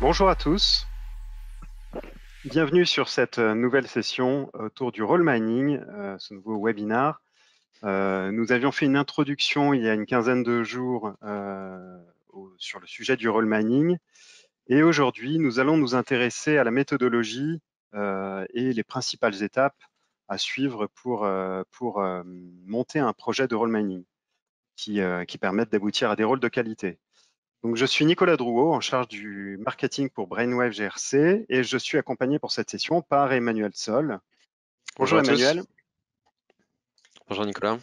Bonjour à tous, bienvenue sur cette nouvelle session autour du role mining, ce nouveau webinar. Nous avions fait une introduction il y a une quinzaine de jours sur le sujet du role mining et aujourd'hui nous allons nous intéresser à la méthodologie et les principales étapes à suivre pour monter un projet de role mining qui permettent d'aboutir à des rôles de qualité. Donc, je suis Nicolas Drouot, en charge du marketing pour Brainwave GRC et je suis accompagné pour cette session par Emmanuel Sol. Bonjour Bonjour à tous. Emmanuel. Bonjour Nicolas.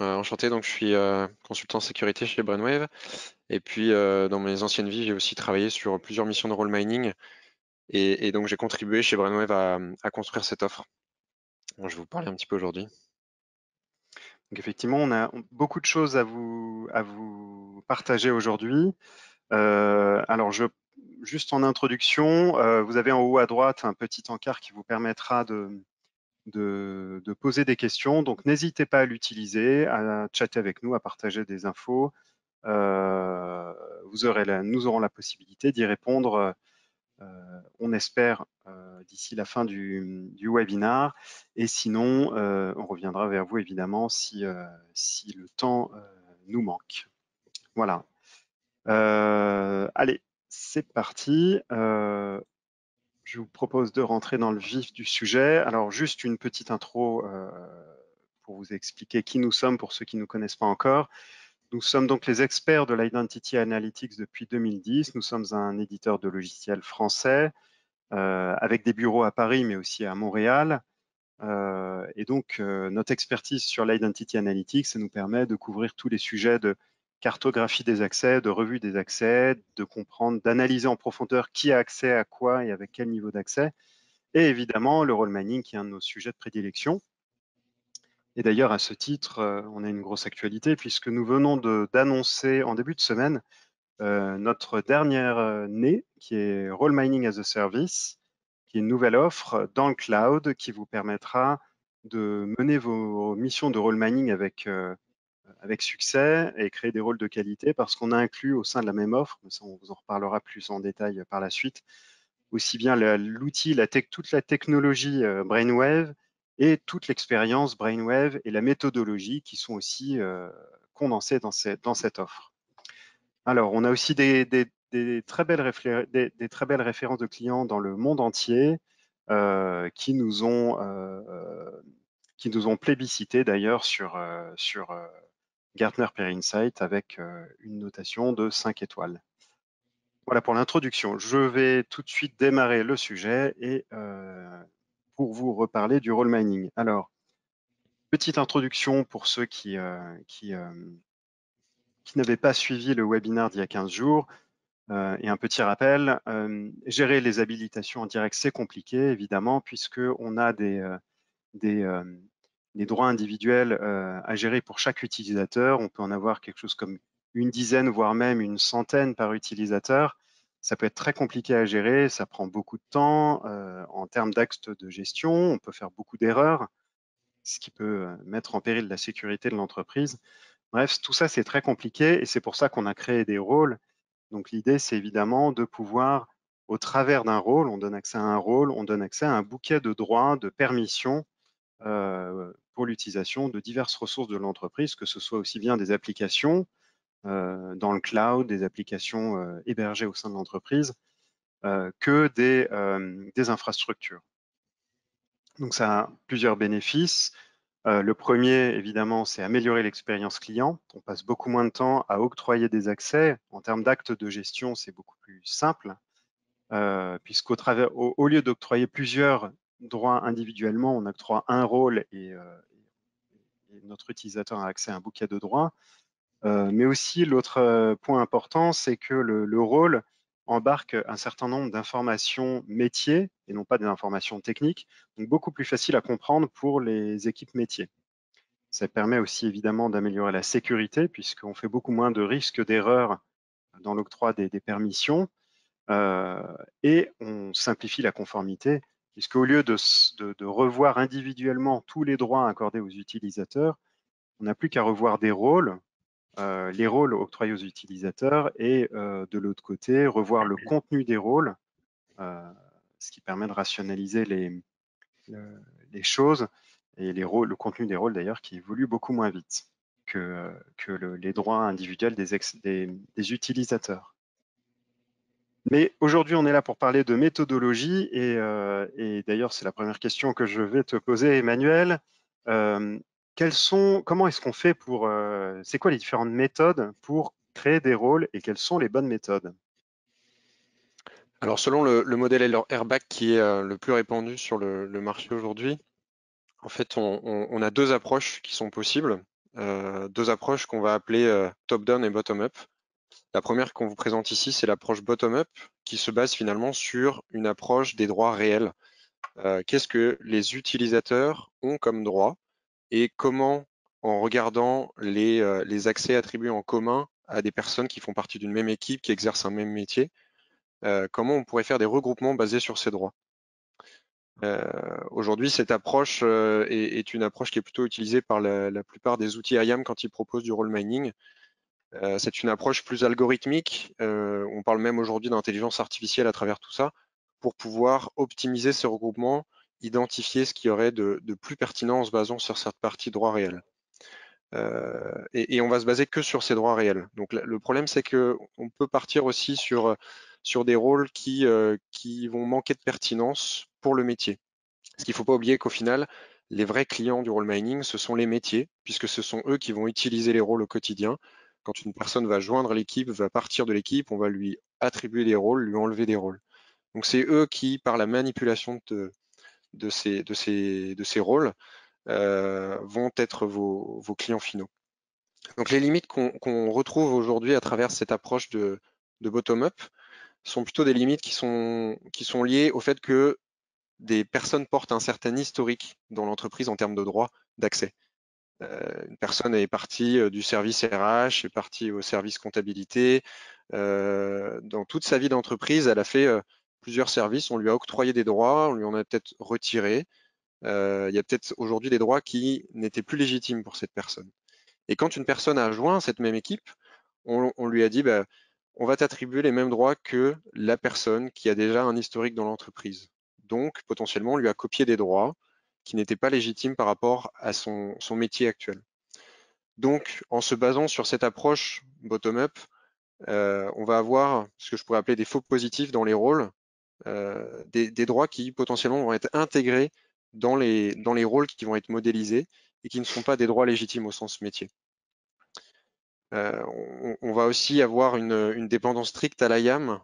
Enchanté, donc je suis consultant sécurité chez Brainwave. Et puis dans mes anciennes vies, j'ai aussi travaillé sur plusieurs missions de role mining. Et donc j'ai contribué chez Brainwave à construire cette offre. Donc, je vais vous parler un petit peu aujourd'hui. Donc, effectivement, on a beaucoup de choses à vous partager aujourd'hui. Alors, juste en introduction, vous avez en haut à droite un petit encart qui vous permettra de poser des questions. Donc, n'hésitez pas à l'utiliser, à chatter avec nous, à partager des infos. Nous aurons la possibilité d'y répondre, on espère, d'ici la fin du webinar. Et sinon, on reviendra vers vous évidemment si le temps nous manque. Voilà. Allez, c'est parti. Je vous propose de rentrer dans le vif du sujet. Alors, juste une petite intro pour vous expliquer qui nous sommes pour ceux qui ne nous connaissent pas encore. Nous sommes donc les experts de l'Identity Analytics depuis 2010. Nous sommes un éditeur de logiciels français avec des bureaux à Paris, mais aussi à Montréal. Et donc, notre expertise sur l'Identity Analytics, ça nous permet de couvrir tous les sujets de cartographie des accès, de revue des accès, de comprendre, d'analyser en profondeur qui a accès à quoi et avec quel niveau d'accès. Et évidemment, le role mining, qui est un de nos sujets de prédilection. Et d'ailleurs, à ce titre, on a une grosse actualité puisque nous venons d'annoncer en début de semaine notre dernière née, qui est Role Mining as a Service, qui est une nouvelle offre dans le cloud qui vous permettra de mener vos missions de role mining avec succès et créer des rôles de qualité parce qu'on a inclus au sein de la même offre, mais ça on vous en reparlera plus en détail par la suite, aussi bien l'outil, toute la technologie Brainwave et toute l'expérience Brainwave et la méthodologie qui sont aussi condensées dans cette offre. Alors, on a aussi des très belles références de clients dans le monde entier qui nous ont plébiscité d'ailleurs sur Gartner Peer Insight avec une notation de 5 étoiles. Voilà pour l'introduction. Je vais tout de suite démarrer le sujet et pour vous reparler du role mining. Alors, petite introduction pour ceux qui n'avaient pas suivi le webinaire d'il y a 15 jours. Et un petit rappel, gérer les habilitations en direct, c'est compliqué, évidemment, puisqu'on a des droits individuels à gérer pour chaque utilisateur. On peut en avoir quelque chose comme une dizaine, voire même une centaine par utilisateur. Ça peut être très compliqué à gérer, ça prend beaucoup de temps. En termes d'actes de gestion, on peut faire beaucoup d'erreurs, ce qui peut mettre en péril la sécurité de l'entreprise. Bref, tout ça, c'est très compliqué et c'est pour ça qu'on a créé des rôles. Donc l'idée, c'est évidemment de pouvoir, au travers d'un rôle, on donne accès à un rôle, on donne accès à un bouquet de droits, de permissions pour l'utilisation de diverses ressources de l'entreprise, que ce soit aussi bien des applications dans le cloud, des applications hébergées au sein de l'entreprise, que des infrastructures. Donc ça a plusieurs bénéfices. Le premier, évidemment, c'est améliorer l'expérience client. On passe beaucoup moins de temps à octroyer des accès. En termes d'actes de gestion, c'est beaucoup plus simple, au lieu d'octroyer plusieurs droits individuellement, on octroie un rôle et notre utilisateur a accès à un bouquet de droits. Mais aussi, l'autre point important, c'est que le rôle embarque un certain nombre d'informations métiers et non pas des informations techniques, donc beaucoup plus facile à comprendre pour les équipes métiers. Ça permet aussi évidemment d'améliorer la sécurité puisqu'on fait beaucoup moins de risques d'erreur dans l'octroi des permissions et on simplifie la conformité puisqu'au lieu de revoir individuellement tous les droits accordés aux utilisateurs, on n'a plus qu'à revoir des rôles les rôles octroyés aux utilisateurs et de l'autre côté, revoir le contenu des rôles, ce qui permet de rationaliser les choses et le contenu des rôles d'ailleurs qui évolue beaucoup moins vite que les droits individuels des utilisateurs. Mais aujourd'hui, on est là pour parler de méthodologie et d'ailleurs, c'est la première question que je vais te poser, Emmanuel. Comment est-ce qu'on fait c'est quoi les différentes méthodes pour créer des rôles et quelles sont les bonnes méthodes? Alors selon le modèle Airbag qui est le plus répandu sur le marché aujourd'hui, en fait on a deux approches qui sont possibles, deux approches qu'on va appeler top-down et bottom-up. La première qu'on vous présente ici, c'est l'approche bottom-up qui se base finalement sur une approche des droits réels. Qu'est-ce que les utilisateurs ont comme droit et comment, en regardant les accès attribués en commun à des personnes qui font partie d'une même équipe, qui exercent un même métier, comment on pourrait faire des regroupements basés sur ces droits. Aujourd'hui, cette approche est une approche qui est plutôt utilisée par la plupart des outils IAM quand ils proposent du role mining. C'est une approche plus algorithmique. On parle même aujourd'hui d'intelligence artificielle à travers tout ça pour pouvoir optimiser ces regroupements, identifier ce qui aurait de plus pertinent en se basant sur cette partie droits réels. Et on va se baser que sur ces droits réels. Donc le problème, c'est que on peut partir aussi sur des rôles qui vont manquer de pertinence pour le métier. Parce qu'il ne faut pas oublier qu'au final, les vrais clients du role mining, ce sont les métiers, puisque ce sont eux qui vont utiliser les rôles au quotidien. Quand une personne va joindre l'équipe, va partir de l'équipe, on va lui attribuer des rôles, lui enlever des rôles. Donc c'est eux qui, par la manipulation de ces rôles, vont être vos clients finaux. Donc les limites qu'on retrouve aujourd'hui à travers cette approche de bottom-up sont plutôt des limites qui sont liées au fait que des personnes portent un certain historique dans l'entreprise en termes de droits d'accès. Une personne est partie du service RH, est partie au service comptabilité. Dans toute sa vie d'entreprise, elle a fait plusieurs services. On lui a octroyé des droits, on lui en a peut-être retiré. Il y a peut-être aujourd'hui des droits qui n'étaient plus légitimes pour cette personne. Et quand une personne a joint cette même équipe, on lui a dit, bah, on va t'attribuer les mêmes droits que la personne qui a déjà un historique dans l'entreprise. Donc, potentiellement, on lui a copié des droits qui n'étaient pas légitimes par rapport à son métier actuel. Donc, en se basant sur cette approche bottom-up, on va avoir ce que je pourrais appeler des faux positifs dans les rôles, des droits qui potentiellement vont être intégrés dans les rôles qui vont être modélisés et qui ne sont pas des droits légitimes au sens métier. On va aussi avoir une dépendance stricte à l'IAM.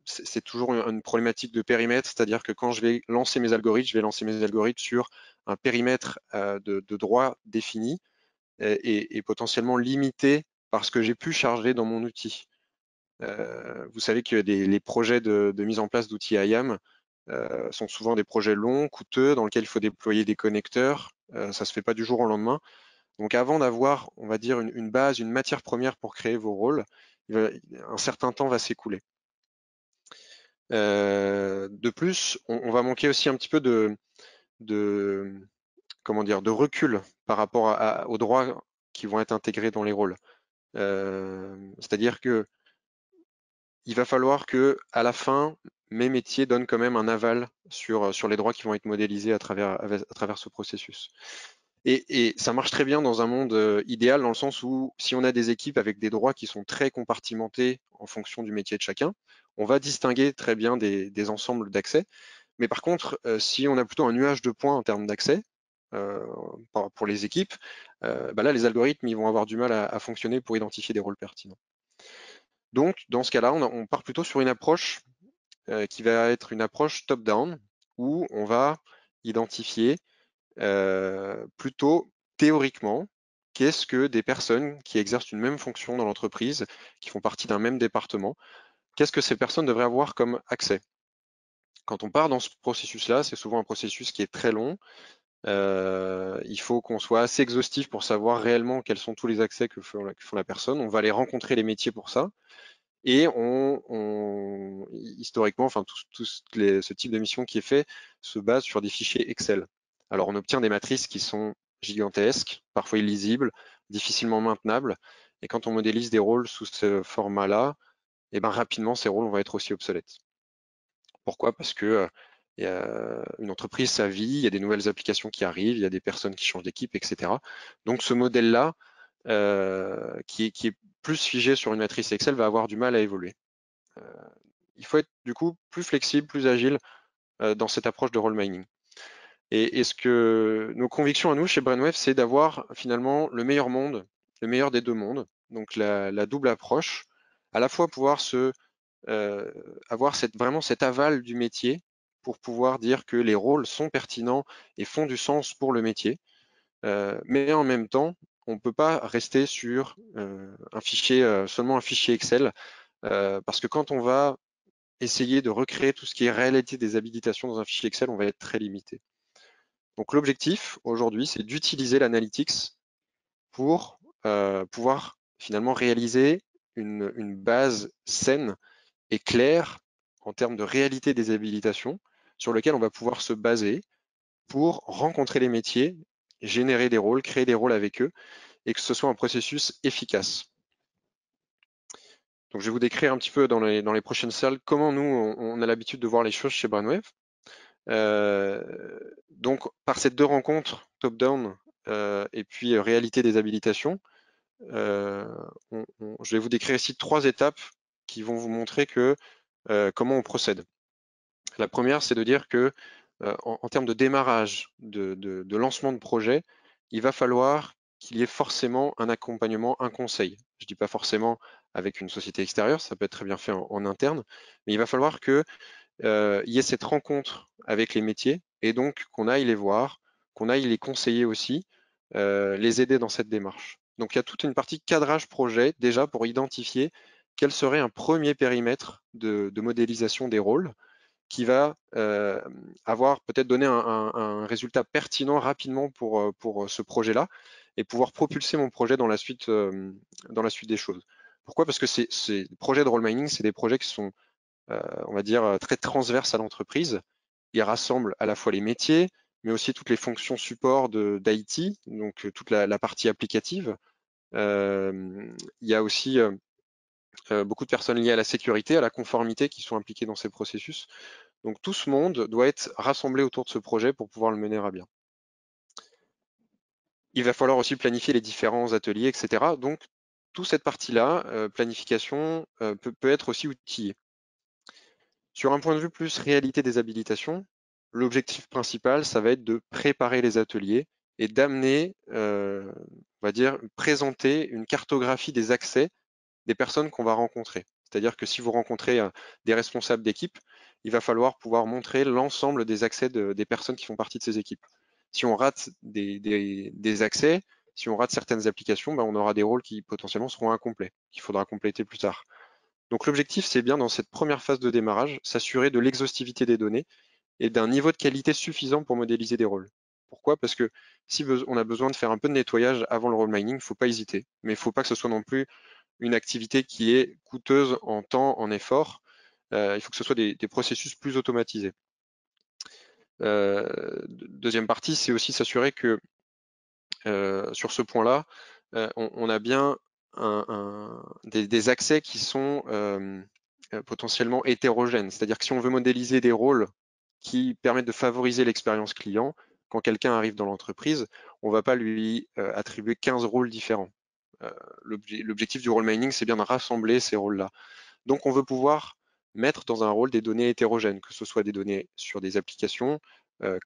C'est toujours une problématique de périmètre, c'est-à-dire que quand je vais lancer mes algorithmes, je vais lancer mes algorithmes sur un périmètre de droits définis et potentiellement limité par ce que j'ai pu charger dans mon outil. Vous savez que les projets de mise en place d'outils IAM sont souvent des projets longs, coûteux, dans lesquels il faut déployer des connecteurs. Ça ne se fait pas du jour au lendemain. Donc avant d'avoir, on va dire, une base, une matière première pour créer vos rôles, un certain temps va s'écouler. De plus, on va manquer aussi un petit peu comment dire, de recul par rapport aux droits qui vont être intégrés dans les rôles. C'est-à-dire que il va falloir que, à la fin, mes métiers donnent quand même un aval sur les droits qui vont être modélisés à travers ce processus. Et ça marche très bien dans un monde idéal, dans le sens où si on a des équipes avec des droits qui sont très compartimentés en fonction du métier de chacun, on va distinguer très bien des ensembles d'accès. Mais par contre, si on a plutôt un nuage de points en termes d'accès pour les équipes, bah là, les algorithmes ils vont avoir du mal à fonctionner pour identifier des rôles pertinents. Donc, dans ce cas-là, on part plutôt sur une approche qui va être une approche top-down, où on va identifier plutôt théoriquement, qu'est-ce que des personnes qui exercent une même fonction dans l'entreprise, qui font partie d'un même département, qu'est-ce que ces personnes devraient avoir comme accès? Quand on part dans ce processus-là, c'est souvent un processus qui est très long. Il faut qu'on soit assez exhaustif pour savoir réellement quels sont tous les accès que font la personne. On va aller rencontrer les métiers pour ça. Et historiquement, enfin, ce type de mission qui est fait se base sur des fichiers Excel. Alors, on obtient des matrices qui sont gigantesques, parfois illisibles, difficilement maintenables. Et quand on modélise des rôles sous ce format-là, et ben rapidement, ces rôles vont être aussi obsolètes. Pourquoi? Parce que une entreprise, ça vit, il y a des nouvelles applications qui arrivent, il y a des personnes qui changent d'équipe, etc. Donc ce modèle-là, qui est plus figé sur une matrice Excel, va avoir du mal à évoluer. Il faut être du coup plus flexible, plus agile dans cette approche de role mining. Et ce que nos convictions à nous chez Brainwave, c'est d'avoir finalement le meilleur monde, le meilleur des deux mondes, donc la double approche, à la fois pouvoir avoir vraiment cet aval du métier pour pouvoir dire que les rôles sont pertinents et font du sens pour le métier, mais en même temps, on ne peut pas rester sur seulement un fichier Excel, parce que quand on va essayer de recréer tout ce qui est réalité des habilitations dans un fichier Excel, on va être très limité. Donc l'objectif aujourd'hui, c'est d'utiliser l'analytics pour pouvoir finalement réaliser une base saine et claire en termes de réalité des habilitations sur lequel on va pouvoir se baser pour rencontrer les métiers, générer des rôles, créer des rôles avec eux et que ce soit un processus efficace. Donc je vais vous décrire un petit peu dans les prochaines salles comment nous, on a l'habitude de voir les choses chez Brainwave. Donc par ces deux rencontres, top-down et puis réalité des habilitations, je vais vous décrire ici 3 étapes qui vont vous montrer comment on procède. La première, c'est de dire que en termes de démarrage, de lancement de projet, il va falloir qu'il y ait forcément un accompagnement, un conseil. Je ne dis pas forcément avec une société extérieure, ça peut être très bien fait en interne, mais il va falloir que il y ait cette rencontre avec les métiers et donc qu'on aille les voir, qu'on aille les conseiller aussi, les aider dans cette démarche. Donc il y a toute une partie cadrage projet déjà pour identifier quel serait un premier périmètre de modélisation des rôles qui va avoir peut-être donné un résultat pertinent rapidement pour ce projet-là et pouvoir propulser mon projet dans la suite des choses. Pourquoi? Parce que ces projets de role mining, c'est des projets qui sont on va dire, très transverse à l'entreprise. Il rassemble à la fois les métiers, mais aussi toutes les fonctions support d'IT, donc toute la partie applicative. Il y a aussi beaucoup de personnes liées à la sécurité, à la conformité qui sont impliquées dans ces processus. Donc tout ce monde doit être rassemblé autour de ce projet pour pouvoir le mener à bien. Il va falloir aussi planifier les différents ateliers, etc. Donc toute cette partie-là, planification, peut être aussi outillée. Sur un point de vue plus réalité des habilitations, l'objectif principal, ça va être de préparer les ateliers et d'amener, on va dire, présenter une cartographie des accès des personnes qu'on va rencontrer. C'est-à-dire que si vous rencontrez des responsables d'équipe, il va falloir pouvoir montrer l'ensemble des accès des personnes qui font partie de ces équipes. Si on rate des accès, si on rate certaines applications, ben on aura des rôles qui potentiellement seront incomplets, qu'il faudra compléter plus tard. Donc l'objectif, c'est bien dans cette première phase de démarrage, s'assurer de l'exhaustivité des données et d'un niveau de qualité suffisant pour modéliser des rôles. Pourquoi? Parce que si on a besoin de faire un peu de nettoyage avant le role mining, il ne faut pas hésiter. Mais il ne faut pas que ce soit non plus une activité qui est coûteuse en temps, en effort. Il faut que ce soit des processus plus automatisés. Deuxième partie, c'est aussi s'assurer que sur ce point-là, on a bien des accès qui sont potentiellement hétérogènes. C'est-à-dire que si on veut modéliser des rôles qui permettent de favoriser l'expérience client, quand quelqu'un arrive dans l'entreprise, on ne va pas lui attribuer 15 rôles différents. L'objectif du role mining, c'est bien de rassembler ces rôles-là. Donc on veut pouvoir mettre dans un rôle des données hétérogènes, que ce soit des données sur des applications,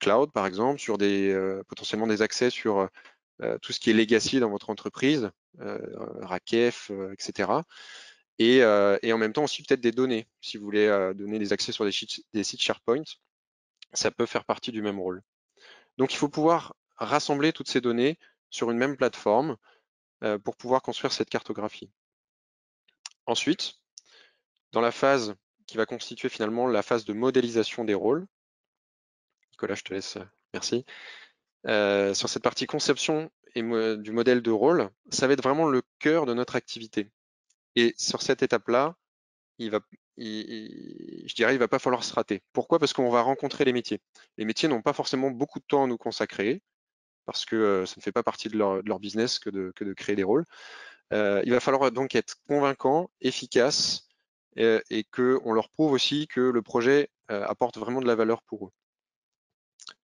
cloud par exemple, sur potentiellement des accès sur tout ce qui est legacy dans votre entreprise, RACF, etc. Et en même temps aussi peut-être des données. Si vous voulez donner des accès sur des sites SharePoint, ça peut faire partie du même rôle. Donc il faut pouvoir rassembler toutes ces données sur une même plateforme pour pouvoir construire cette cartographie. Ensuite, dans la phase qui va constituer finalement la phase de modélisation des rôles, Nicolas, je te laisse, merci. Sur cette partie conception du modèle de rôle, ça va être vraiment le cœur de notre activité. Et sur cette étape-là, je dirais, il va pas falloir se rater. Pourquoi? Parce qu'on va rencontrer les métiers. Les métiers n'ont pas forcément beaucoup de temps à nous consacrer. parce que ça ne fait pas partie de leur business que de créer des rôles. Il va falloir donc être convaincant, efficace, et qu'on leur prouve aussi que le projet apporte vraiment de la valeur pour eux.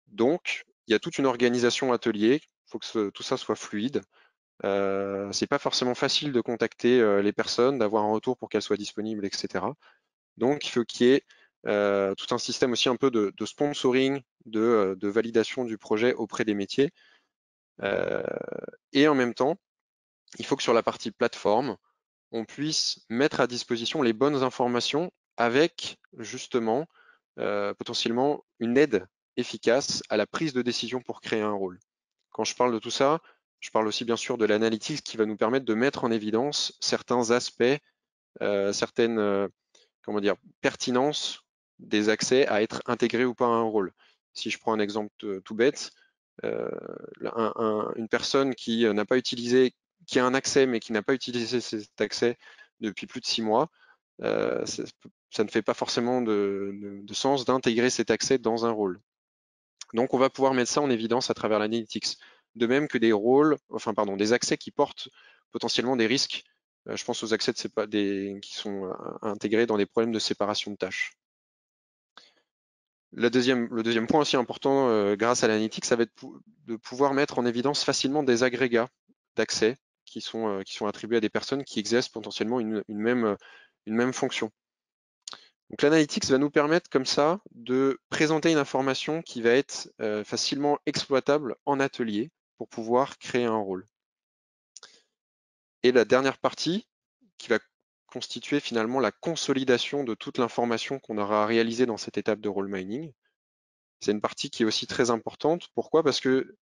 Donc, il y a toute une organisation atelier, il faut que tout ça soit fluide. C'est pas forcément facile de contacter les personnes, d'avoir un retour pour qu'elles soient disponibles, etc. Donc, il faut qu'il y ait tout un système aussi un peu de sponsoring, de validation du projet auprès des métiers. Et en même temps, il faut que sur la partie plateforme, on puisse mettre à disposition les bonnes informations avec justement potentiellement une aide efficace à la prise de décision pour créer un rôle. Quand je parle de tout ça, je parle aussi bien sûr de l'analytics qui va nous permettre de mettre en évidence certains aspects, certaines comment dire, pertinences des accès à être intégrés ou pas à un rôle. Si je prends un exemple tout bête, une personne qui n'a pas utilisé, qui a un accès mais qui n'a pas utilisé cet accès depuis plus de 6 mois, ça ne fait pas forcément de sens d'intégrer cet accès dans un rôle. Donc on va pouvoir mettre ça en évidence à travers l'analytics. De même que des rôles, enfin pardon, des accès qui portent potentiellement des risques. Je pense aux accès qui sont intégrés dans des problèmes de séparation de tâches. Le deuxième point aussi important grâce à l'analytics, ça va être de pouvoir mettre en évidence facilement des agrégats d'accès qui sont attribués à des personnes qui exercent potentiellement une même fonction. Donc l'analytics va nous permettre comme ça de présenter une information qui va être facilement exploitable en atelier pour pouvoir créer un rôle. Et la dernière partie qui va constituer finalement la consolidation de toute l'information qu'on aura réalisée dans cette étape de role mining. C'est une partie qui est aussi très importante. Pourquoi? Parce que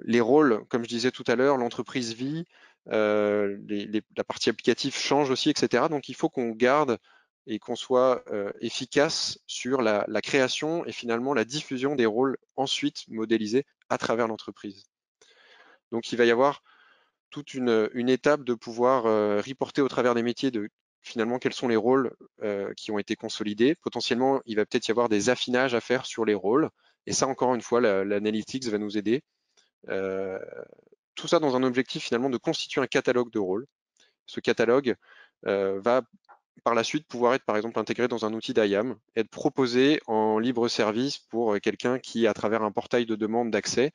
les rôles, comme je disais tout à l'heure, l'entreprise vit, la partie applicative change aussi, etc. Donc il faut qu'on garde et qu'on soit efficace sur la création et finalement la diffusion des rôles ensuite modélisés à travers l'entreprise. Donc il va y avoir toute une étape de pouvoir reporter au travers des métiers de finalement quels sont les rôles qui ont été consolidés. Potentiellement, il va peut-être y avoir des affinages à faire sur les rôles. Et ça, encore une fois, l'analytics va nous aider. Tout ça dans un objectif finalement de constituer un catalogue de rôles. Ce catalogue va par la suite pouvoir être par exemple intégré dans un outil d'IAM, être proposé en libre service pour quelqu'un qui, à travers un portail de demande d'accès,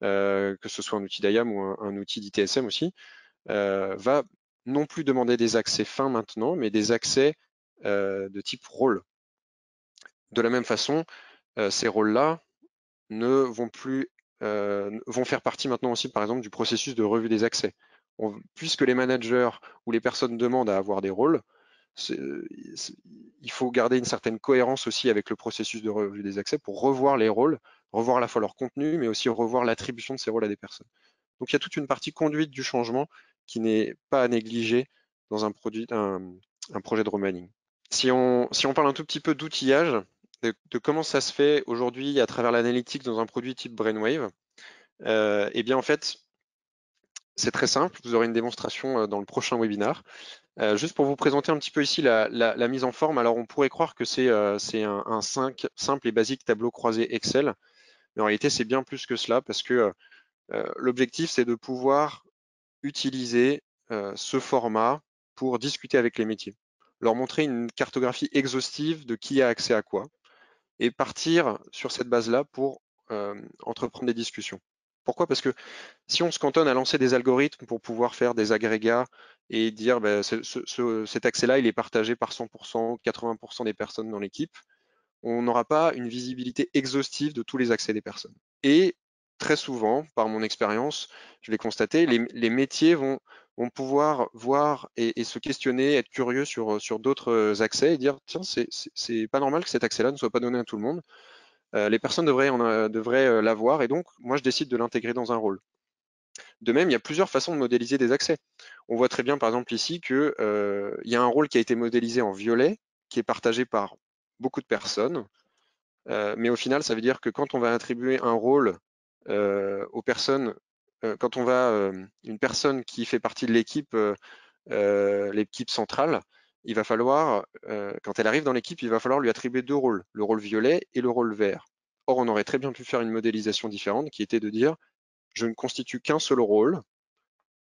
que ce soit un outil d'IAM ou un outil d'ITSM aussi, va non plus demander des accès fins maintenant, mais des accès de type rôle. De la même façon, ces rôles-là ne vont plus vont faire partie maintenant aussi, par exemple, du processus de revue des accès. Puisque les managers ou les personnes demandent à avoir des rôles, il faut garder une certaine cohérence aussi avec le processus de revue des accès pour revoir les rôles, revoir à la fois leur contenu, mais aussi revoir l'attribution de ces rôles à des personnes. Donc il y a toute une partie conduite du changement qui n'est pas à négliger dans un projet de remining. Si on parle un tout petit peu d'outillage, de comment ça se fait aujourd'hui à travers l'analytics dans un produit type Brainwave, eh bien en fait, c'est très simple. Vous aurez une démonstration dans le prochain webinar. Juste pour vous présenter un petit peu ici la mise en forme. Alors on pourrait croire que c'est un simple et basique tableau croisé Excel, mais en réalité c'est bien plus que cela parce que l'objectif c'est de pouvoir utiliser ce format pour discuter avec les métiers, leur montrer une cartographie exhaustive de qui a accès à quoi et partir sur cette base-là pour entreprendre des discussions. Pourquoi? Parce que si on se cantonne à lancer des algorithmes pour pouvoir faire des agrégats et dire ben, cet accès-là, il est partagé par 100%, 80% des personnes dans l'équipe, on n'aura pas une visibilité exhaustive de tous les accès des personnes. Et très souvent, par mon expérience, je l'ai constaté, les métiers vont pouvoir voir et se questionner, être curieux sur d'autres accès et dire tiens, c'est pas normal que cet accès-là ne soit pas donné à tout le monde. Les personnes devraient l'avoir et donc moi je décide de l'intégrer dans un rôle. De même, il y a plusieurs façons de modéliser des accès. On voit très bien par exemple ici qu'il y a un rôle qui a été modélisé en violet, qui est partagé par beaucoup de personnes. Mais au final, ça veut dire que quand on va attribuer un rôle aux personnes, quand on va une personne qui fait partie de l'équipe centrale, il va falloir, quand elle arrive dans l'équipe, il va falloir lui attribuer deux rôles, le rôle violet et le rôle vert. Or, on aurait très bien pu faire une modélisation différente qui était de dire, je ne constitue qu'un seul rôle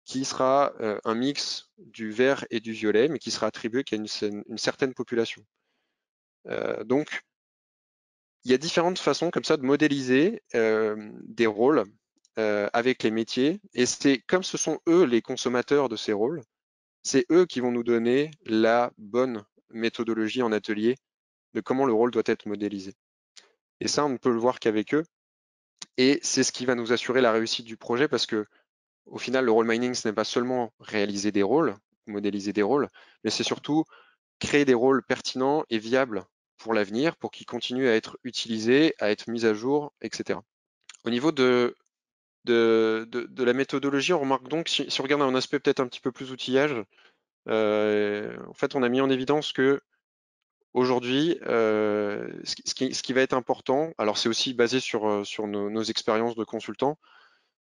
qui sera un mix du vert et du violet, mais qui sera attribué qu'à une certaine population. Donc, il y a différentes façons comme ça de modéliser des rôles avec les métiers, et c'est comme ce sont eux les consommateurs de ces rôles, c'est eux qui vont nous donner la bonne méthodologie en atelier de comment le rôle doit être modélisé. Et ça, on ne peut le voir qu'avec eux, et c'est ce qui va nous assurer la réussite du projet, parce que au final, le role mining, ce n'est pas seulement réaliser des rôles, modéliser des rôles, mais c'est surtout créer des rôles pertinents et viables pour l'avenir, pour qu'ils continuent à être utilisés, à être mis à jour, etc. Au niveau de la méthodologie, on remarque donc, si on regarde un aspect peut-être un petit peu plus outillage, en fait, on a mis en évidence que aujourd'hui, ce qui va être important, alors c'est aussi basé sur nos expériences de consultants,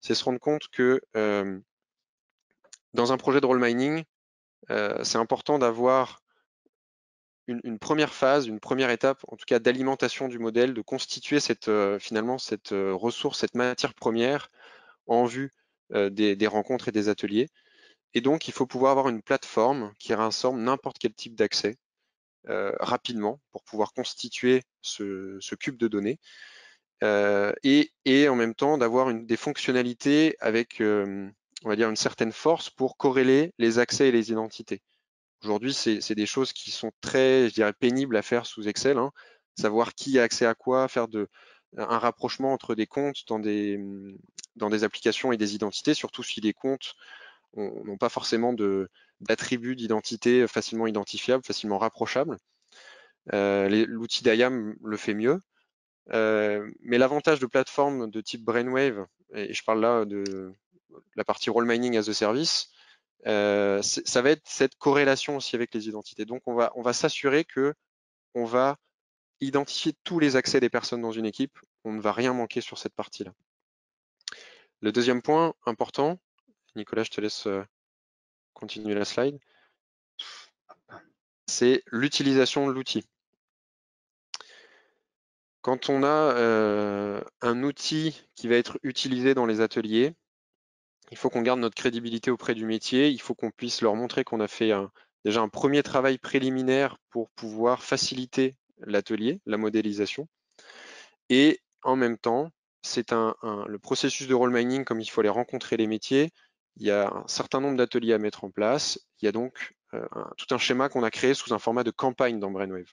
c'est se rendre compte que dans un projet de role mining, c'est important d'avoir une première phase, une première étape, en tout cas d'alimentation du modèle, de constituer finalement cette ressource, cette matière première en vue des rencontres et des ateliers. Et donc, il faut pouvoir avoir une plateforme qui rassemble n'importe quel type d'accès rapidement pour pouvoir constituer ce cube de données et en même temps d'avoir des fonctionnalités avec, on va dire, une certaine force pour corréler les accès et les identités. Aujourd'hui, c'est des choses qui sont très, je dirais, pénibles à faire sous Excel, hein. Savoir qui a accès à quoi, faire un rapprochement entre des comptes dans des applications et des identités, surtout si les comptes n'ont pas forcément d'attributs d'identité facilement identifiables, facilement rapprochables. L'outil d'IAM le fait mieux. Mais l'avantage de plateformes de type Brainwave, et je parle là de la partie role mining as a service, ça va être cette corrélation aussi avec les identités. Donc on va s'assurer que on va identifier tous les accès des personnes dans une équipe. On ne va rien manquer sur cette partie-là. Le deuxième point important, Nicolas, je te laisse continuer la slide, c'est l'utilisation de l'outil. Quand on a un outil qui va être utilisé dans les ateliers, il faut qu'on garde notre crédibilité auprès du métier, il faut qu'on puisse leur montrer qu'on a fait déjà un premier travail préliminaire pour pouvoir faciliter l'atelier, la modélisation. Et en même temps, c'est le processus de role mining, comme il faut aller rencontrer les métiers, il y a un certain nombre d'ateliers à mettre en place. Il y a donc tout un schéma qu'on a créé sous un format de campagne dans Brainwave.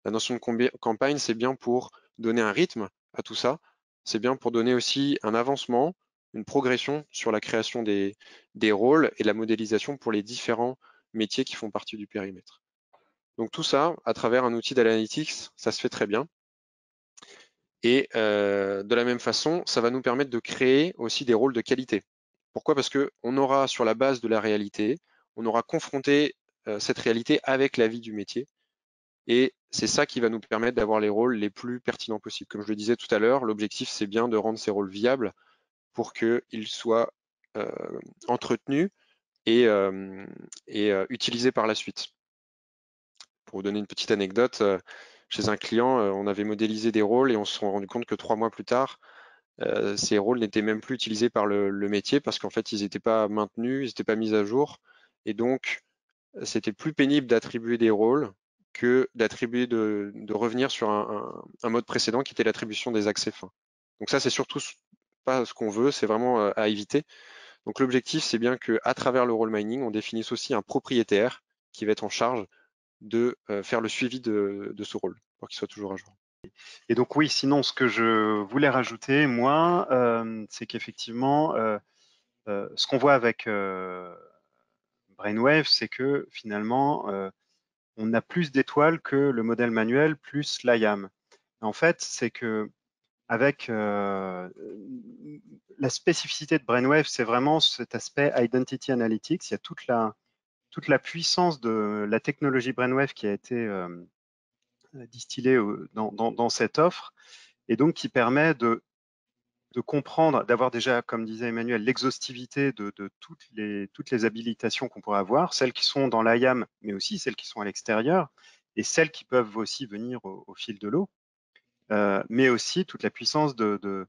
La notion de campagne, c'est bien pour donner un rythme à tout ça. C'est bien pour donner aussi un avancement, une progression sur la création des rôles et la modélisation pour les différents métiers qui font partie du périmètre. Donc tout ça, à travers un outil d'analytics, ça se fait très bien. Et de la même façon, ça va nous permettre de créer aussi des rôles de qualité. Pourquoi? Parce qu'on aura, sur la base de la réalité, on aura confronté cette réalité avec la vie du métier. Et c'est ça qui va nous permettre d'avoir les rôles les plus pertinents possibles. Comme je le disais tout à l'heure, l'objectif, c'est bien de rendre ces rôles viables pour qu'ils soient entretenus et utilisés par la suite. Pour vous donner une petite anecdote, chez un client, on avait modélisé des rôles et on se sont rendu compte que 3 mois plus tard, ces rôles n'étaient même plus utilisés par le métier parce qu'en fait, ils n'étaient pas maintenus, ils n'étaient pas mis à jour. Et donc, c'était plus pénible d'attribuer des rôles que d'attribuer de revenir sur un mode précédent qui était l'attribution des accès fins. Donc ça, c'est surtout pas ce qu'on veut, c'est vraiment à éviter. Donc l'objectif, c'est bien qu'à travers le role mining, on définisse aussi un propriétaire qui va être en charge de faire le suivi de ce rôle pour qu'il soit toujours à jour. Et donc oui, sinon ce que je voulais rajouter, moi, c'est qu'effectivement, ce qu'on voit avec Brainwave, c'est que finalement, on a plus d'étoiles que le modèle manuel plus l'IAM. En fait, c'est que avec la spécificité de Brainwave, c'est vraiment cet aspect Identity Analytics. Il y a toute la puissance de la technologie Brainwave qui a été distillée dans cette offre et donc qui permet de comprendre, d'avoir déjà, comme disait Emmanuel, l'exhaustivité de toutes les habilitations qu'on pourrait avoir, celles qui sont dans l'IAM, mais aussi celles qui sont à l'extérieur, et celles qui peuvent aussi venir au fil de l'eau. mais aussi toute la puissance de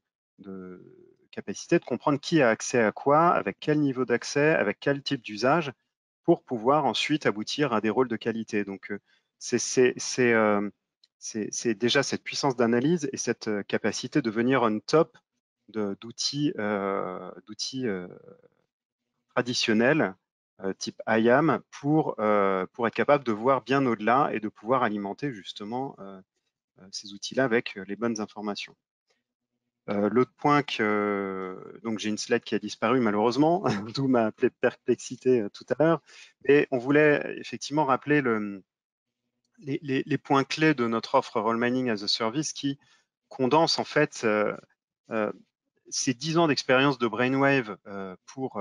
capacité de comprendre qui a accès à quoi, avec quel niveau d'accès, avec quel type d'usage, pour pouvoir ensuite aboutir à des rôles de qualité. Donc, c'est déjà cette puissance d'analyse et cette capacité de venir on top d'outils traditionnels type IAM pour être capable de voir bien au-delà et de pouvoir alimenter justement ces outils-là avec les bonnes informations. L'autre point donc j'ai une slide qui a disparu malheureusement, d'où ma perplexité tout à l'heure, et on voulait effectivement rappeler les points clés de notre offre Role Mining as a Service qui condense en fait ces 10 ans d'expérience de Brainwave pour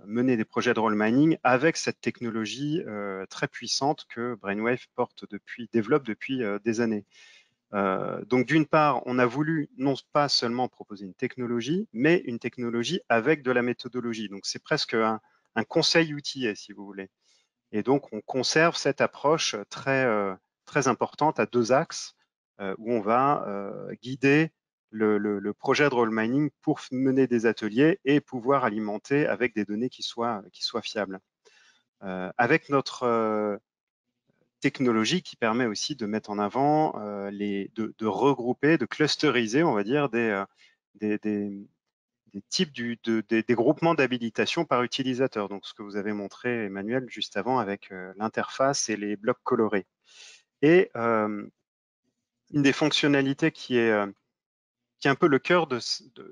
mener des projets de role mining avec cette technologie très puissante que Brainwave développe depuis des années. Donc d'une part, on a voulu non pas seulement proposer une technologie, mais une technologie avec de la méthodologie. Donc c'est presque un conseil outillé, si vous voulez. Et donc on conserve cette approche très importante à deux axes où on va guider le projet de role mining pour mener des ateliers et pouvoir alimenter avec des données qui soient fiables. Avec notre technologie qui permet aussi de mettre en avant, de regrouper, de clusteriser, on va dire, des types des groupements d'habilitation par utilisateur. Donc, ce que vous avez montré, Emmanuel, juste avant avec l'interface et les blocs colorés. Et une des fonctionnalités qui est un peu le cœur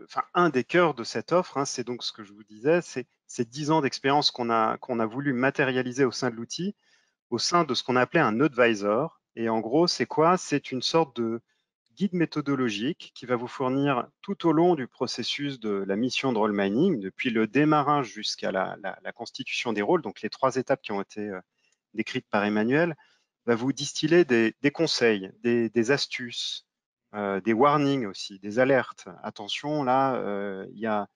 enfin, un des cœurs de cette offre, hein, c'est donc ce que je vous disais, c'est ces 10 ans d'expérience qu'on a voulu matérialiser au sein de l'outil, au sein de ce qu'on appelait un advisor. Et en gros, c'est quoi? C'est une sorte de guide méthodologique qui va vous fournir tout au long du processus de la mission de role mining, depuis le démarrage jusqu'à la constitution des rôles, donc les 3 étapes qui ont été décrites par Emmanuel, va vous distiller des conseils, des astuces, des warnings aussi, des alertes. Attention, là, il y a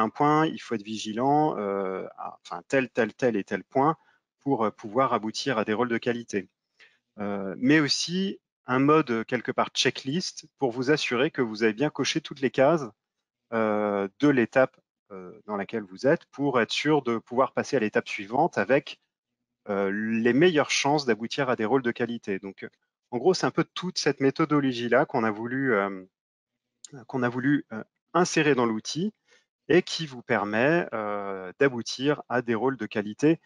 un point, il faut être vigilant, enfin tel et tel point pour pouvoir aboutir à des rôles de qualité. Mais aussi un mode quelque part checklist pour vous assurer que vous avez bien coché toutes les cases de l'étape dans laquelle vous êtes pour être sûr de pouvoir passer à l'étape suivante avec les meilleures chances d'aboutir à des rôles de qualité. Donc, en gros, c'est un peu toute cette méthodologie-là qu'on a voulu insérer dans l'outil et qui vous permet d'aboutir à des rôles de qualité.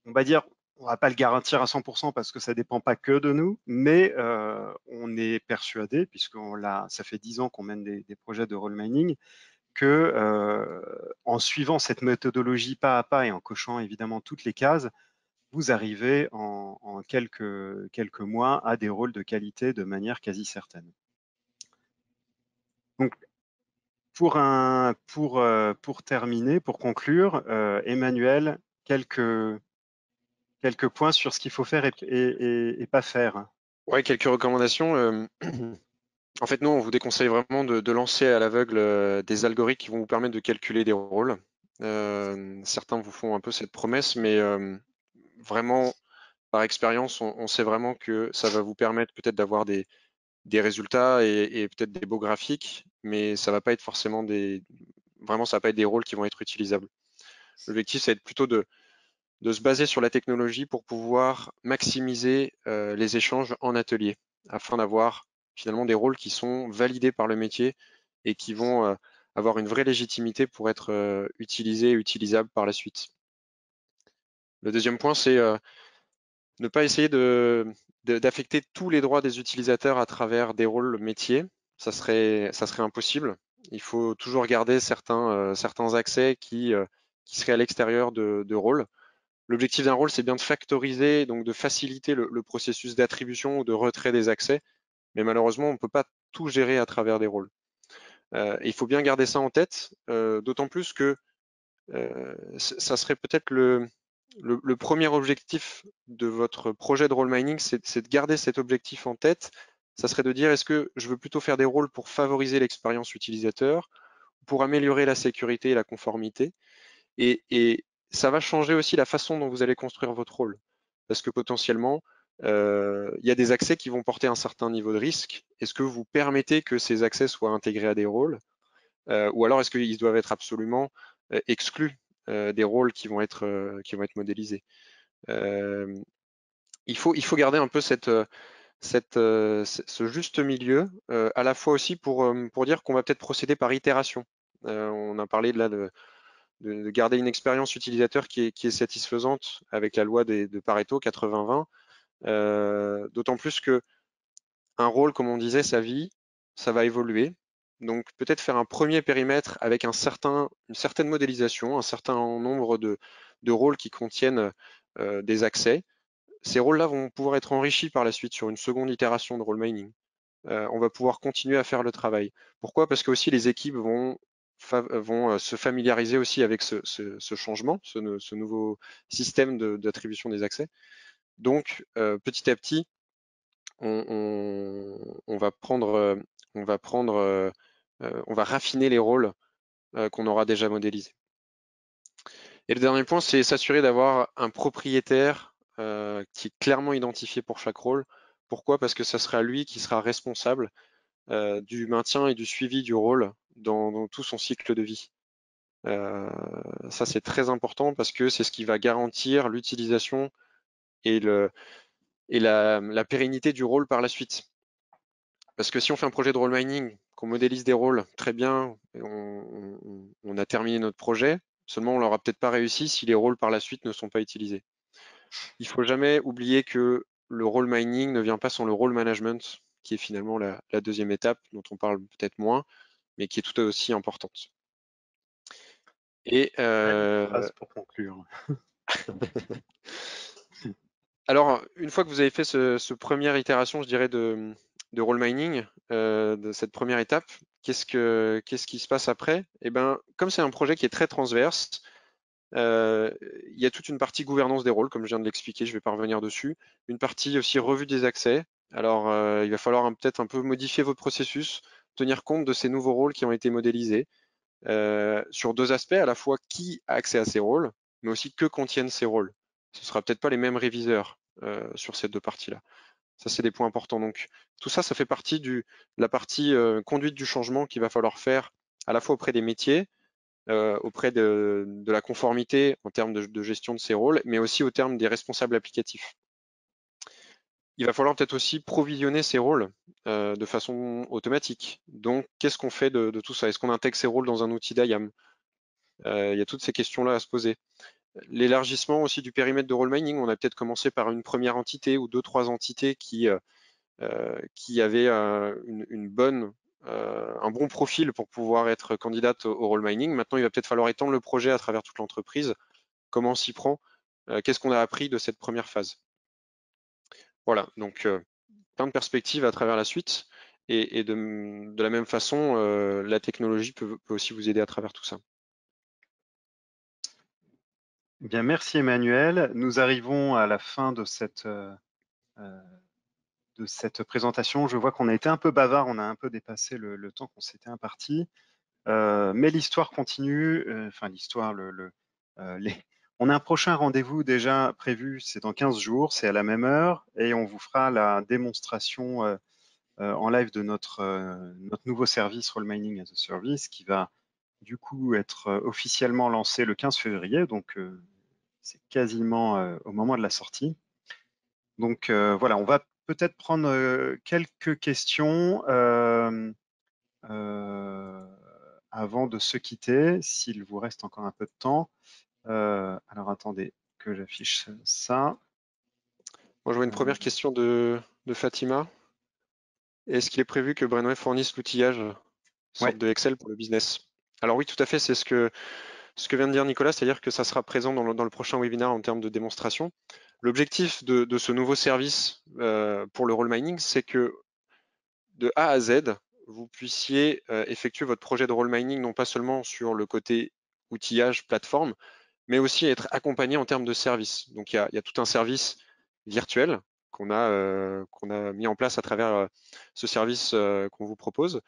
On va dire, on va pas le garantir à 100% parce que ça dépend pas que de nous, mais on est persuadé, ça fait 10 ans qu'on mène des projets de role mining, que en suivant cette méthodologie pas à pas et en cochant évidemment toutes les cases, vous arrivez en quelques mois à des rôles de qualité de manière quasi certaine. Donc, pour terminer, pour conclure, Emmanuel, quelques points sur ce qu'il faut faire et pas faire. Ouais, quelques recommandations. En fait, nous, on vous déconseille vraiment de lancer à l'aveugle des algorithmes qui vont vous permettre de calculer des rôles. Certains vous font un peu cette promesse, mais vraiment, par expérience, on sait vraiment que ça va vous permettre peut-être d'avoir des résultats et peut-être des beaux graphiques, mais ça va pas être forcément vraiment, ça va pas être des rôles qui vont être utilisables. L'objectif, c'est plutôt de se baser sur la technologie pour pouvoir maximiser les échanges en atelier, afin d'avoir finalement des rôles qui sont validés par le métier et qui vont avoir une vraie légitimité pour être utilisés et utilisables par la suite. Le deuxième point, c'est ne pas essayer d'affecter tous les droits des utilisateurs à travers des rôles métiers. Ça serait impossible. Il faut toujours garder certains accès qui seraient à l'extérieur de rôles. L'objectif d'un rôle, c'est bien de factoriser, donc de faciliter le processus d'attribution ou de retrait des accès, mais malheureusement, on ne peut pas tout gérer à travers des rôles. Il faut bien garder ça en tête, d'autant plus que ça serait peut-être le premier objectif de votre projet de role mining, c'est de garder cet objectif en tête. Ça serait de dire, est-ce que je veux plutôt faire des rôles pour favoriser l'expérience utilisateur, pour améliorer la sécurité et la conformité, et ça va changer aussi la façon dont vous allez construire votre rôle. Parce que potentiellement, il y a des accès qui vont porter un certain niveau de risque. Est-ce que vous permettez que ces accès soient intégrés à des rôles ou alors est-ce qu'ils doivent être absolument exclus des rôles qui vont être modélisés? Il faut garder un peu ce juste milieu, à la fois aussi pour dire qu'on va peut-être procéder par itération. On a parlé là de garder une expérience utilisateur qui est satisfaisante avec la loi de Pareto 80-20, d'autant plus que un rôle, comme on disait, sa vie, ça va évoluer. Donc peut-être faire un premier périmètre avec une certaine modélisation, un certain nombre de rôles qui contiennent des accès. Ces rôles-là vont pouvoir être enrichis par la suite sur une seconde itération de role mining. On va pouvoir continuer à faire le travail. Pourquoi? Parce que aussi les équipes vont se familiariser aussi avec ce changement, ce nouveau système d'attribution des accès. Donc petit à petit, on va raffiner les rôles qu'on aura déjà modélisés. Et le dernier point, c'est s'assurer d'avoir un propriétaire qui est clairement identifié pour chaque rôle. Pourquoi? Parce que ça sera lui qui sera responsable du maintien et du suivi du rôle dans tout son cycle de vie. Ça, c'est très important parce que c'est ce qui va garantir l'utilisation et la pérennité du rôle par la suite. Parce que si on fait un projet de role mining, qu'on modélise des rôles très bien, on a terminé notre projet, seulement on l'aura peut-être pas réussi si les rôles par la suite ne sont pas utilisés. Il faut jamais oublier que le role mining ne vient pas sans le role management, qui est finalement la deuxième étape, dont on parle peut-être moins, mais qui est tout aussi importante. Et Belle phrase pour conclure. alors, une fois que vous avez fait ce première itération, je dirais, de role mining, de cette première étape, qu'est-ce qui se passe après? Eh ben, comme c'est un projet qui est très transverse, il y a toute une partie gouvernance des rôles, comme je viens de l'expliquer, je vais pas revenir dessus. Une partie aussi revue des accès. Alors, il va falloir peut-être un peu modifier votre processus, tenir compte de ces nouveaux rôles qui ont été modélisés, sur deux aspects, à la fois qui a accès à ces rôles, mais aussi que contiennent ces rôles. Ce sera peut-être pas les mêmes réviseurs sur ces deux parties-là. Ça, c'est des points importants. Donc, tout ça, ça fait partie de la partie conduite du changement qu'il va falloir faire à la fois auprès des métiers, auprès de la conformité en termes de gestion de ces rôles, mais aussi au terme des responsables applicatifs. Il va falloir peut-être aussi provisionner ces rôles de façon automatique. Donc, qu'est-ce qu'on fait de tout ça? Est-ce qu'on intègre ces rôles dans un outil d'IAM? Il y a toutes ces questions-là à se poser. L'élargissement aussi du périmètre de role mining, on a peut-être commencé par une première entité ou deux, trois entités qui avaient un bon profil pour pouvoir être candidate au role mining. Maintenant, il va peut-être falloir étendre le projet à travers toute l'entreprise. Comment on s'y prend? Qu'est-ce qu'on a appris de cette première phase? Voilà, donc plein de perspectives à travers la suite. Et de la même façon, la technologie peut aussi vous aider à travers tout ça. Bien, merci Emmanuel. Nous arrivons à la fin de cette présentation. Je vois qu'on a été un peu bavard, on a un peu dépassé le temps qu'on s'était imparti. Mais l'histoire continue. Enfin, l'histoire, on a un prochain rendez-vous déjà prévu, c'est dans 15 jours, c'est à la même heure, et on vous fera la démonstration en live de notre nouveau service Role Mining as a Service qui va du coup être officiellement lancé le 15 février, donc c'est quasiment au moment de la sortie. Donc voilà, on va peut-être prendre quelques questions avant de se quitter, s'il vous reste encore un peu de temps. Alors attendez que j'affiche ça. Moi, je vois une première question de Fatima. Est-ce qu'il est prévu que Brainwave fournisse l'outillage, Ouais, sorte de Excel pour le business? Alors oui, tout à fait, c'est ce que vient de dire Nicolas, c'est-à-dire que ça sera présent dans le prochain webinaire en termes de démonstration. L'objectif de ce nouveau service pour le role mining, c'est que de A à Z, vous puissiez effectuer votre projet de role mining non pas seulement sur le côté outillage, plateforme, mais aussi être accompagné en termes de service. Donc il y a tout un service virtuel qu'on a mis en place à travers ce service qu'on vous propose.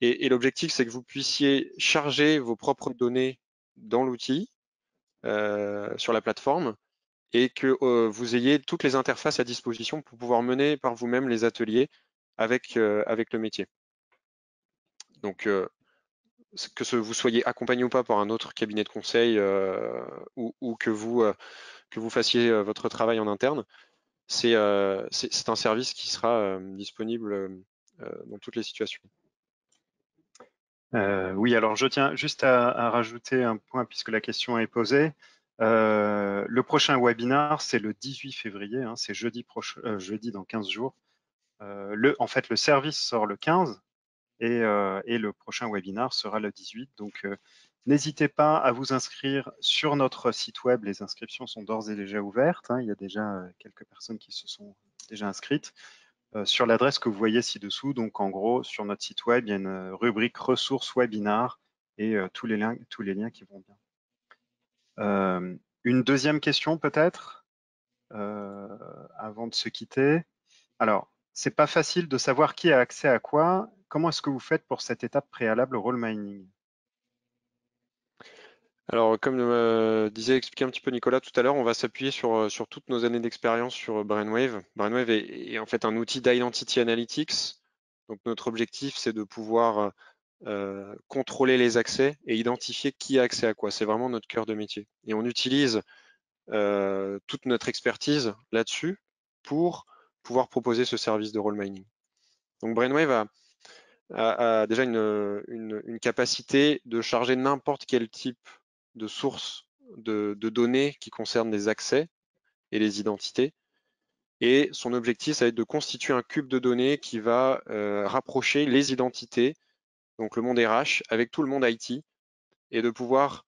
Et l'objectif, c'est que vous puissiez charger vos propres données dans l'outil, sur la plateforme, et que vous ayez toutes les interfaces à disposition pour pouvoir mener par vous-même les ateliers avec le métier. Donc, que vous soyez accompagné ou pas par un autre cabinet de conseil ou que vous fassiez votre travail en interne, c'est un service qui sera disponible dans toutes les situations. Oui, alors je tiens juste à rajouter un point puisque la question est posée. Le prochain webinar, c'est le 18 février, hein, c'est jeudi dans 15 jours. En fait, le service sort le 15 et le prochain webinar sera le 18. Donc, n'hésitez pas à vous inscrire sur notre site web. Les inscriptions sont d'ores et déjà ouvertes, hein. Il y a déjà quelques personnes qui se sont déjà inscrites sur l'adresse que vous voyez ci-dessous. Donc, en gros, sur notre site web, il y a une rubrique ressources webinar et tous les liens qui vont bien. Une deuxième question peut-être avant de se quitter. Alors, c'est pas facile de savoir qui a accès à quoi. Comment est-ce que vous faites pour cette étape préalable au role mining? Alors, comme expliqué un petit peu Nicolas tout à l'heure, on va s'appuyer sur toutes nos années d'expérience sur Brainwave. Brainwave est en fait un outil d'identity analytics. Donc, notre objectif, c'est de pouvoir contrôler les accès et identifier qui a accès à quoi. C'est vraiment notre cœur de métier. Et on utilise toute notre expertise là-dessus pour pouvoir proposer ce service de role mining. Donc, Brainwave a déjà une capacité de charger n'importe quel type de source de données qui concernent les accès et les identités. Et son objectif, ça va être de constituer un cube de données qui va rapprocher les identités, donc le monde RH, avec tout le monde IT, et de pouvoir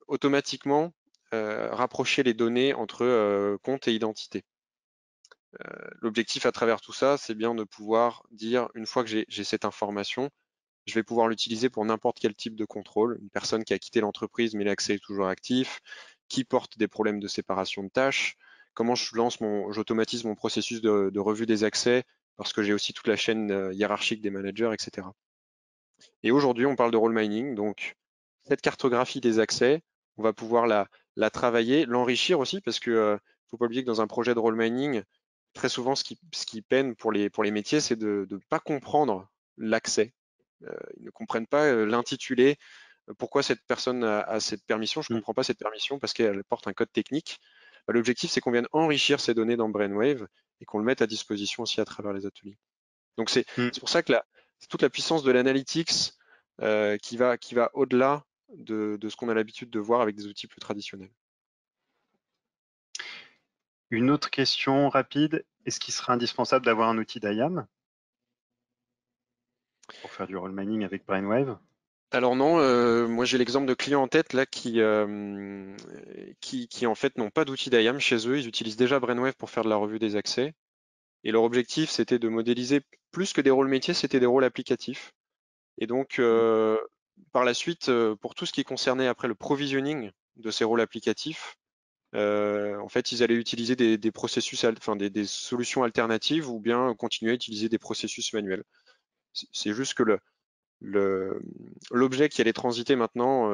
automatiquement rapprocher les données entre compte et identité. L'objectif à travers tout ça, c'est bien de pouvoir dire, une fois que j'ai cette information, je vais pouvoir l'utiliser pour n'importe quel type de contrôle. Une personne qui a quitté l'entreprise, mais l'accès est toujours actif, qui porte des problèmes de séparation de tâches, comment j'automatise mon processus de revue des accès, parce que j'ai aussi toute la chaîne hiérarchique des managers, etc. Et aujourd'hui, on parle de role mining, donc cette cartographie des accès, on va pouvoir la travailler, l'enrichir aussi, parce que faut pas oublier que dans un projet de role mining, très souvent, ce qui peine pour les métiers, c'est de ne pas comprendre l'accès. Ils ne comprennent pas l'intitulé. Pourquoi cette personne a cette permission? Je ne Mm. comprends pas cette permission parce qu'elle porte un code technique. Bah, l'objectif, c'est qu'on vienne enrichir ces données dans Brainwave et qu'on le mette à disposition aussi à travers les ateliers. Donc c'est Mm. pour ça que c'est toute la puissance de l'analytics qui va au-delà de ce qu'on a l'habitude de voir avec des outils plus traditionnels. Une autre question rapide. Est-ce qu'il sera indispensable d'avoir un outil d'IAM pour faire du role mining avec Brainwave? Alors non, moi j'ai l'exemple de clients en tête là qui en fait n'ont pas d'outils d'IAM chez eux. Ils utilisent déjà Brainwave pour faire de la revue des accès. Et leur objectif, c'était de modéliser plus que des rôles métiers, c'était des rôles applicatifs. Et donc, Mm. par la suite, pour tout ce qui concernait après le provisioning de ces rôles applicatifs, en fait, ils allaient utiliser des processus, enfin des solutions alternatives ou bien continuer à utiliser des processus manuels. C'est juste que l'objet qui allait transiter maintenant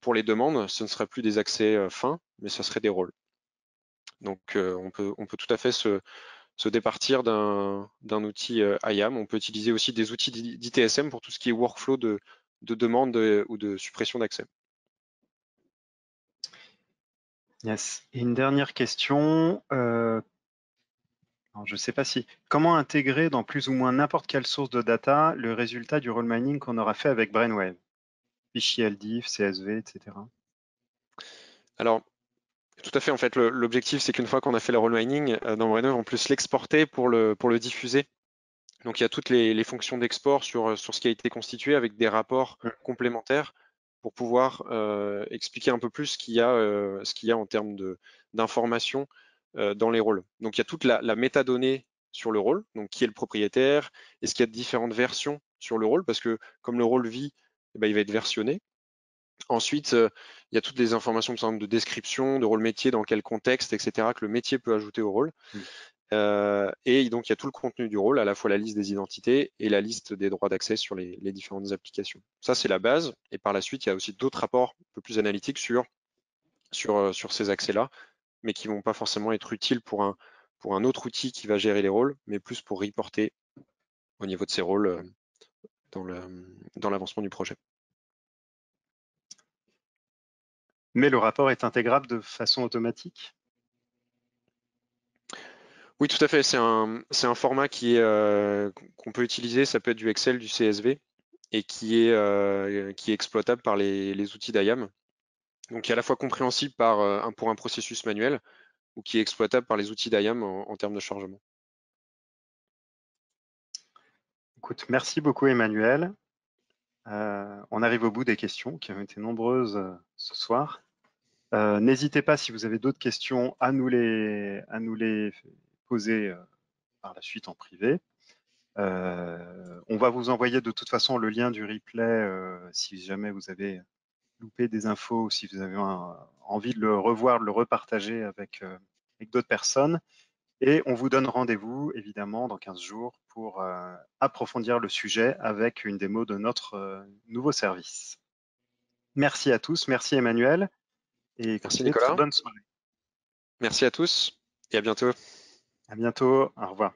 pour les demandes, ce ne serait plus des accès fins, mais ce serait des rôles. Donc, on peut tout à fait se départir d'un outil IAM. On peut utiliser aussi des outils d'ITSM pour tout ce qui est workflow de demande ou de suppression d'accès. Yes. Et une dernière question. Alors, je ne sais pas si. Comment intégrer dans plus ou moins n'importe quelle source de data le résultat du role mining qu'on aura fait avec Brainwave? Fichier LDIF, CSV, etc. Alors, tout à fait, en fait, l'objectif, c'est qu'une fois qu'on a fait le role mining, dans Brainwave, on puisse l'exporter pour le diffuser. Donc, il y a toutes les fonctions d'export sur ce qui a été constitué avec des rapports Mm. complémentaires pour pouvoir expliquer un peu plus ce qu'il y a en termes d'informations dans les rôles. Donc, il y a toute la métadonnée sur le rôle, donc qui est le propriétaire, est-ce qu'il y a différentes versions sur le rôle, parce que comme le rôle vit, eh ben, il va être versionné. Ensuite, il y a toutes les informations par exemple, de description, de rôle métier, dans quel contexte, etc., que le métier peut ajouter au rôle. Mm. Et donc, il y a tout le contenu du rôle, à la fois la liste des identités et la liste des droits d'accès sur les différentes applications. Ça, c'est la base. Et par la suite, il y a aussi d'autres rapports un peu plus analytiques sur sur ces accès-là, mais qui vont pas forcément être utiles pour un autre outil qui va gérer les rôles, mais plus pour reporter au niveau de ces rôles dans l'avancement du projet. Mais le rapport est intégrable de façon automatique? Oui, tout à fait. C'est un format qu'on peut utiliser. Ça peut être du Excel, du CSV, et qui est exploitable par les outils d'IAM. Donc, qui est à la fois compréhensible pour un processus manuel ou qui est exploitable par les outils d'IAM en termes de chargement. Écoute, merci beaucoup Emmanuel. On arrive au bout des questions qui ont été nombreuses ce soir. N'hésitez pas, si vous avez d'autres questions, à nous les poser par la suite en privé. On va vous envoyer de toute façon le lien du replay si jamais vous avez loupé des infos, si vous avez envie de le revoir, de le repartager avec d'autres personnes. Et on vous donne rendez-vous, évidemment, dans 15 jours pour approfondir le sujet avec une démo de notre nouveau service. Merci à tous, merci Emmanuel, et Merci écoutez, très Nicolas. bonne soirée. Merci à tous et à bientôt. À bientôt, au revoir.